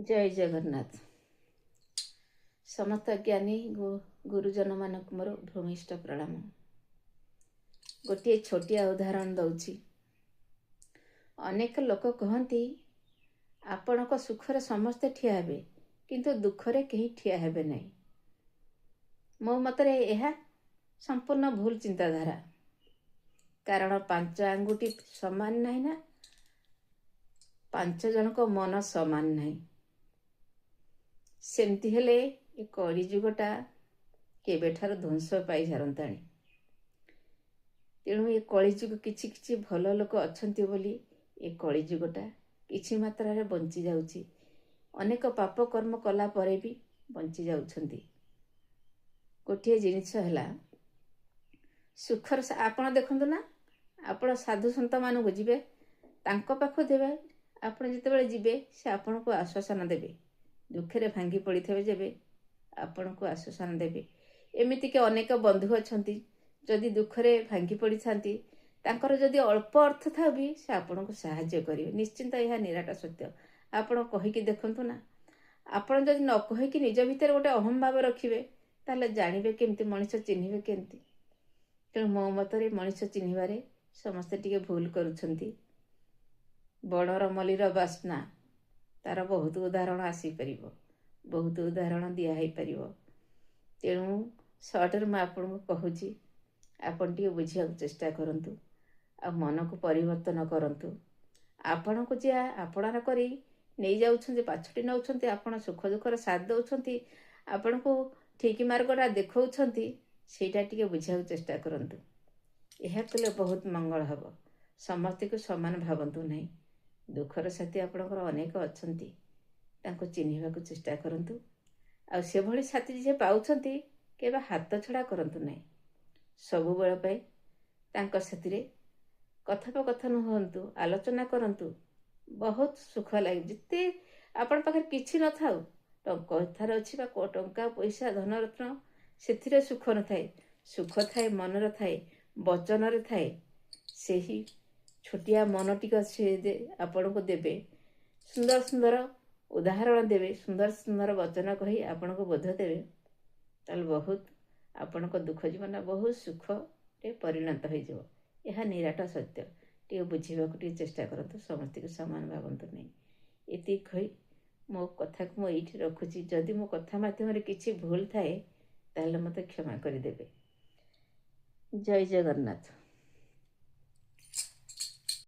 जय जगन्नाथ। समस्त ज्ञानी गुरुजन मानक मोर भूमिष्ठ प्रणाम। गोटे छोटिया उदाहरण दौची। अनेक लोक कहती आपणक सुखरे समस्ते ठिया हेबे किंतु दुखरे केही ठिया हेबे नहीं। मो मतरे यह संपूर्ण भूल चिंताधारा। कारण पांच आंगुठी समान नहीं ना, पांच जन को मन समान नहीं। सेमती हेले ए कलिजुगटा केबेठार ध्वंस पाई सारंताणी। तेणु ए कलिजुग किछि किछि भल लोक अछंती बोली ए कलिजुगटा किछि मात्रा रे बंची जाउछि। अनेक पाप कर्म कला परे भी बंची जाउछंती। गोटे जिनिस हैला सुखर आपण देखंतु ना, आपण साधु संत मानक जिबे तांको पाखो देबे। आपण जेतेबेले जिबे से आपण को आश्वासन देबे। दुखे भांगी पड़ी थे जेबे आपण को आश्वासन देबे। एमिति के अनेक बंधु अछंती जदि दुखरे भांगी पड़ी थांती तांकर जदि अल्प अर्थ था भी से आपण को सहाय्य करिवे। निश्चिंत यह निराट सत्य। आपण कहिकी देखंतु ना, आपण जदि न कहिकी निज भितर गोटे अहम भाव रखिबे ताले जानिबे केमती मनुष्य चिन्हिबे केमती। तेणु मो मतरे मनुष्य चिन्हिबारे समस्ते टिके भूल करुछंती। बणर मलिर बास्ना तार बहुत उदाहरण आसी परिबो, बहुत उदाहरण दिया है परिबो। तेणु सर्टर मैं आपन को कहूची आपन टिके बुझिया चेष्टा करंतु आ मन को परिवर्तन करंतु। आपण को जे आपणा करी नहीं जाउछंती पाछटी नउछंती, आपण सुख दुखर साथ दउछंती, आपण को ठीक मार्गटा देखौछंती, सेटा टिके बुझिया चेष्टा करंतु। यह कले बहुत मंगल हबो। समस्त को समान भावंतु नहीं। दुखर साथी आपणकर अनेक अछंती, तांको चिन्हिबाकु चेष्टा करंतु। आ से भली साथी जे पाउछंती केबे हाथ छड़ा करंतु नहीं। सबु बेଳ पाए तांको साथीरे कथोपकथन हुअन्तु, आलोचना करंतु। बहुत सुख लागे। जिते आपण पाखर किछि न थाउ, कथार अछि बा टंका पैसा धन रत्न सेथिरे सुख न थाए। सुख थाए मनर थाए, वचनर थाए। सेही छोटिया मनटिक से आपण को देबे, सुंदर सुंदर उदाहरण देबे, सुंदर सुंदर वचन कही आपण को बोध देबे, ताल बहुत आपण को दुख जीवन बहुत सुख रे परिणत हो जाओ। यह निराट सत्य। टे बुझीबाकु टे चेष्टा करंतु। समस्त को समान भावंतु नहीं। एति कही मो कथा को मो एठी रखुची। जदि मो कथा माध्यम रे किछि भूल थाए ताले मते क्षमा करि देबे। जय जगन्नाथ।